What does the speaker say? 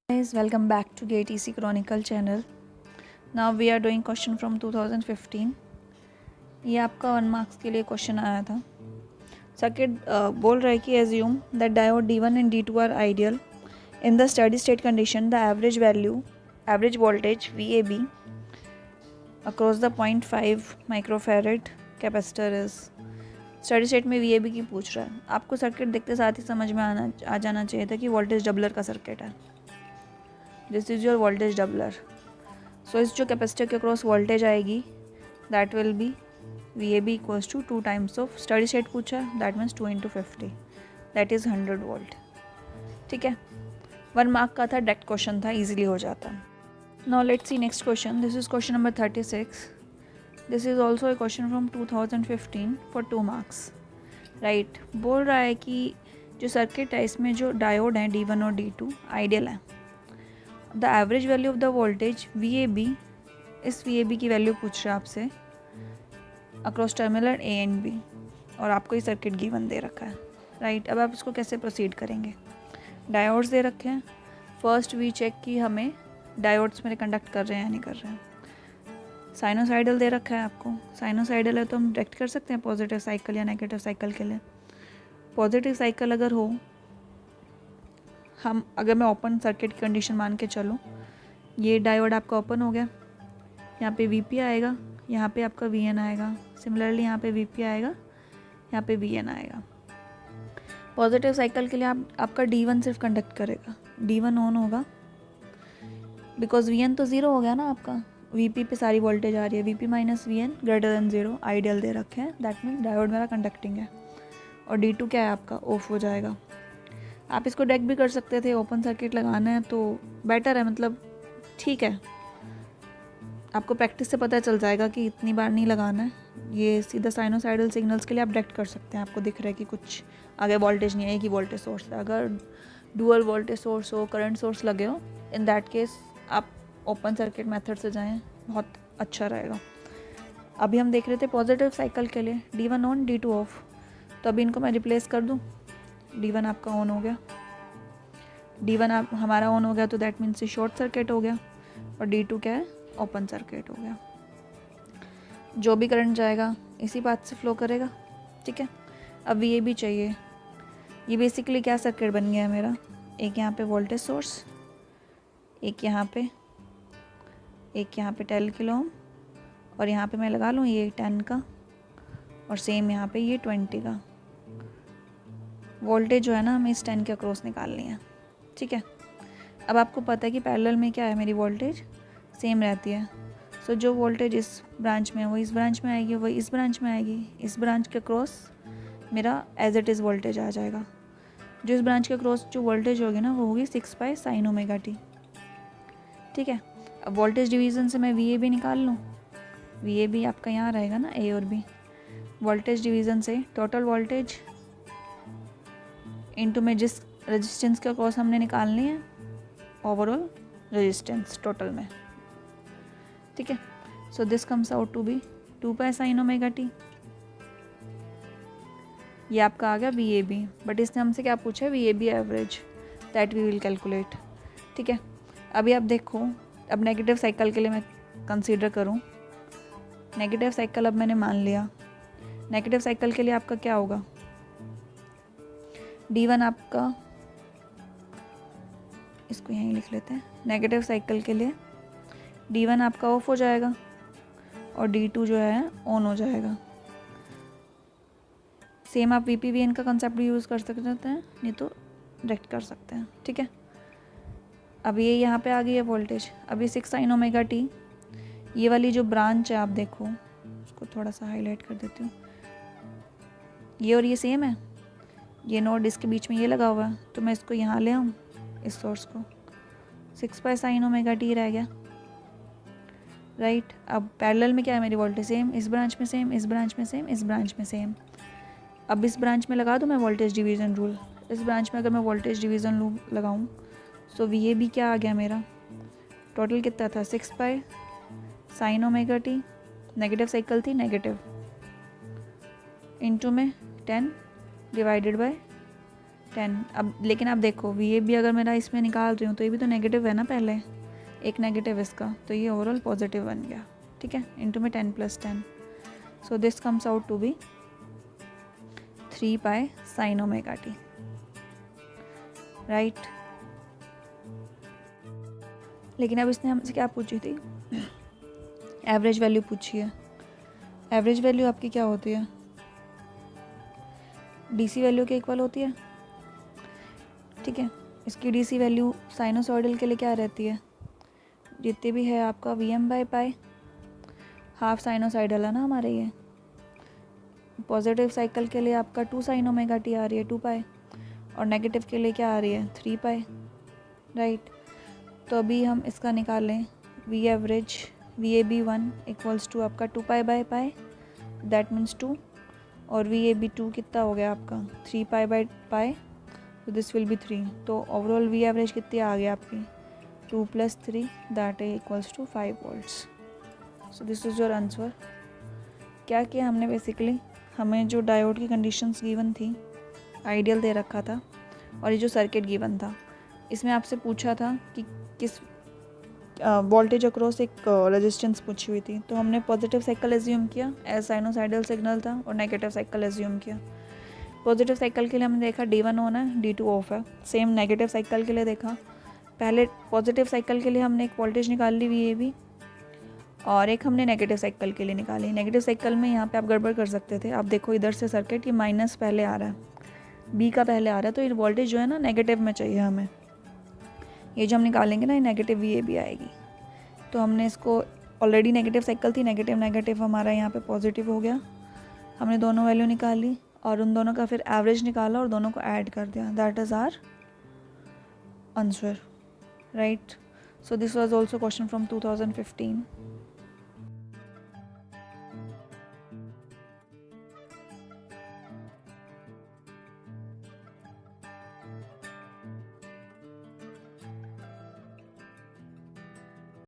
Guys, welcome back to GATC Chronicle channel. Now we are doing question from 2015. ये आपका 1 marks के लिए question आया था. सर्किट बोल रहा है कि assume that diode D1 and D2 are ideal. In the steady state condition, the average voltage VAB across the 0.5 microfarad capacitor is. Steady state में VAB की पूछ रहा है. आपको सर्किट देखते साथ ही समझ में आ जाना चाहिए था कि वोल्टेज डबलर का सर्किट है. This is your voltage doubler. So इस जो कैपेसिटर के क्रॉस वोल्टेज आएगी that will be VAB equals to 2 times of steady state पूछा है, that means 2 × 50, that is 100 volt. ठीक है, 1 मार्क का था, डायरेक्ट क्वेश्चन था, ईजिली हो जाता. Now let's see next question. This is question number 36. This is also a question from 2015 for 2 marks. Right, बोल रहा है कि जो सर्किट है इसमें जो डायोड हैं D1 और D2 आइडियल है. The average value of the voltage VAB, इस VAB की वैल्यू पूछ रहा है आपसे across terminal A and B, और आपको ये सर्किट गिवन दे रखा है. राइट, अब आप इसको कैसे प्रोसीड करेंगे. डायोड्स दे रखे हैं. फर्स्ट वी चेक कि हमें डायोड्स मेरे कंडक्ट कर रहे हैं या नहीं कर रहे हैं. साइनोसाइडल दे रखा है आपको. साइनोसाइडल है तो हम डायरेक्ट कर सकते हैं पॉजिटिव साइकिल या नेगेटिव साइकिल के लिए. पॉजिटिव साइकिल अगर हो, अगर मैं ओपन सर्किट की कंडीशन मान के चलूँ, ये डायोड आपका ओपन हो गया, यहाँ पे VP आएगा, यहाँ पे आपका VN आएगा, सिमिलरली यहाँ पे VP आएगा, यहाँ पे VN आएगा. पॉजिटिव साइकिल के लिए आपका D1 सिर्फ कंडक्ट करेगा, D1 ऑन होगा, बिकॉज VN तो 0 हो गया ना आपका. VP पे सारी वोल्टेज आ रही है. VP minus VN greater than 0 ideal दे रखे हैं, दैट मीन्स डायोड मेरा कंडक्टिंग है. और D2 क्या है आपका, ऑफ हो जाएगा. आप इसको डेक भी कर सकते थे, ओपन सर्किट लगाना है तो बेटर है, मतलब ठीक है, आपको प्रैक्टिस से पता चल जाएगा कि इतनी बार नहीं लगाना है. ये सीधा साइनोसाइडल सिग्नल्स के लिए आप डायरेक्ट कर सकते हैं. आपको दिख रहा है कि कुछ आगे वोल्टेज नहीं है, एक ही वोल्टेज सोर्स है. अगर डुअल वोल्टेज सोर्स हो, करंट सोर्स लगे हो, इन दैट केस आप ओपन सर्किट मेथड से जाएं, बहुत अच्छा रहेगा. अभी हम देख रहे थे पॉजिटिव साइकिल के लिए D1 ऑन D2 ऑफ, तो अभी इनको मैं रिप्लेस कर दूं. D1 आपका ऑन हो गया, D1 आप हमारा ऑन हो गया तो दैट मीन्स शॉर्ट सर्किट हो गया, और D2 क्या है, ओपन सर्किट हो गया. जो भी करंट जाएगा इसी पाथ से फ्लो करेगा. ठीक है, अब ये भी चाहिए. ये बेसिकली क्या सर्किट बन गया है मेरा, एक यहाँ पे वोल्टेज सोर्स, एक यहाँ पे 10 किलो ओम, और यहाँ पे मैं लगा लूँ ये 10 का, और सेम यहाँ पे ये 20 का. वोल्टेज जो है ना हमें इस 10 के अक्रॉस निकालनी है. ठीक है, अब आपको पता है कि पैरेलल में क्या है, मेरी वोल्टेज सेम रहती है. सो जो वोल्टेज इस ब्रांच में है वो इस ब्रांच में आएगी, वही इस ब्रांच में आएगी. इस ब्रांच के अक्रॉस मेरा एज इट इज़ वोल्टेज आ जाएगा. जो इस ब्रांच के अक्रॉस जो वोल्टेज होगी ना वो होगी 6π sin ωt. ठीक है, अब वोल्टेज डिवीज़न से मैं VAB निकाल लूँ. VAB आपका यहाँ रहेगा ना, A और B. वोल्टेज डिवीज़न से टोटल वोल्टेज इनटू में जिस रेजिस्टेंस के अक्रॉस हमने निकालनी है, ओवरऑल रेजिस्टेंस टोटल में. ठीक है, so this comes out to be 2π sin ωt. ये आपका आ गया VAB, बट इसने हमसे क्या पूछा है, VAB average, that we will calculate. ठीक है, अभी आप देखो, अब नेगेटिव साइकिल के लिए मैं कंसीडर करूँ. नेगेटिव साइकिल अब मैंने मान लिया. नेगेटिव साइकिल के लिए आपका क्या होगा, D1 आपका, इसको यहीं लिख लेते हैं. नेगेटिव साइकिल के लिए D1 आपका ऑफ हो जाएगा, और D2 जो है ऑन हो जाएगा. सेम आप VPVN का कंसेप्ट भी यूज़ कर सकते हैं, नहीं तो डायरेक्ट कर सकते हैं. ठीक है, अब ये यहाँ पे आ गई है वोल्टेज. अभी 6 sin ωt, ये वाली जो ब्रांच है आप देखो, उसको थोड़ा सा हाईलाइट कर देती हूँ. ये और ये सेम है, ये नोड इसके बीच में ये लगा हुआ है, तो मैं इसको यहाँ ले आऊँ, इस सोर्स को. 6π sin ωt रह गया. राइट, अब पैरेलल में क्या है, मेरी वोल्टेज सेम, इस ब्रांच में सेम, इस ब्रांच में सेम, इस ब्रांच में सेम. अब इस ब्रांच में लगा दूँ मैं वोल्टेज डिवीज़न रूल. इस ब्रांच में अगर मैं वोल्टेज डिवीज़न रूल लगाऊँ, सो VAB क्या आ गया मेरा, टोटल कितना था, 6π sin ωt, नेगेटिव साइकिल थी, नेगेटिव, इनटू में 10 डिवाइडेड बाय 10। अब लेकिन आप देखो VAB अगर मेरा इसमें निकाल रही हूँ तो ये भी तो नेगेटिव है ना, पहले एक नेगेटिव इसका, तो ये ओवरऑल पॉजिटिव बन गया, ठीक है, इंटू में 10 + 10, so this comes out to be 3 pi sin omega t, right. लेकिन अब इसने हमसे क्या पूछी थी, एवरेज वैल्यू पूछी है। एवरेज वैल्यू आपकी क्या होती है, DC वैल्यू के इक्वल होती है, ठीक है। इसकी DC वैल्यू साइनोसॉइडल के लिए क्या रहती है, जितनी भी है आपका VM/π, हाफ साइनोसॉइडल है ना हमारे ये। पॉजिटिव साइकिल के लिए आपका 2 sin ओमेगा t आ रही है 2 पाई, और नेगेटिव के लिए क्या आ रही है 3 पाई, राइट। तो अभी हम इसका निकाल लें, V एवरेज VAB1 = आपका 2 पाई/π, दैट मीन्स 2, और VAB2 कितना हो गया आपका 3 पाई/π, तो दिस विल बी 3। तो ओवरऑल V एवरेज कितनी आ गई आपकी 2 + 3, that = 5 volts। So this is your answer. क्या किया हमने, बेसिकली हमें जो डायोड की कंडीशंस गिवन थी, आइडियल दे रखा था, और ये जो सर्किट गिवन था, इसमें आपसे पूछा था कि किस वोल्टेज अक्रॉस एक रेजिस्टेंस पूछी हुई थी, तो हमने पॉजिटिव साइकिल एज्यूम किया एज साइनोसाइडल सिग्नल था, और नेगेटिव साइकिल एज्यूम किया। पॉजिटिव साइकिल के लिए हमने देखा D1 ऑन है, D2 ऑफ है। सेम नेगेटिव साइकिल के लिए देखा, पहले पॉजिटिव साइकिल के लिए हमने एक वोल्टेज निकाल ली VAB, और एक हमने नेगेटिव साइकिल के लिए निकाली। नेगेटिव साइकिल में यहाँ पे आप गड़बड़ कर सकते थे, आप देखो इधर से सर्किट ये माइनस पहले आ रहा है, B का पहले आ रहा है, तो ये वोल्टेज जो है ना नेगेटिव में चाहिए हमें। ये जो हम निकालेंगे ना, ये नेगेटिव VAB आएगी। तो हमने इसको, ऑलरेडी नेगेटिव साइकिल थी, नेगेटिव नेगेटिव हमारा यहाँ पे पॉजिटिव हो गया। हमने दोनों वैल्यू निकाली और उन दोनों का फिर एवरेज निकाला और दोनों को ऐड कर दिया, that is our answer, right. So this was also question from 2015।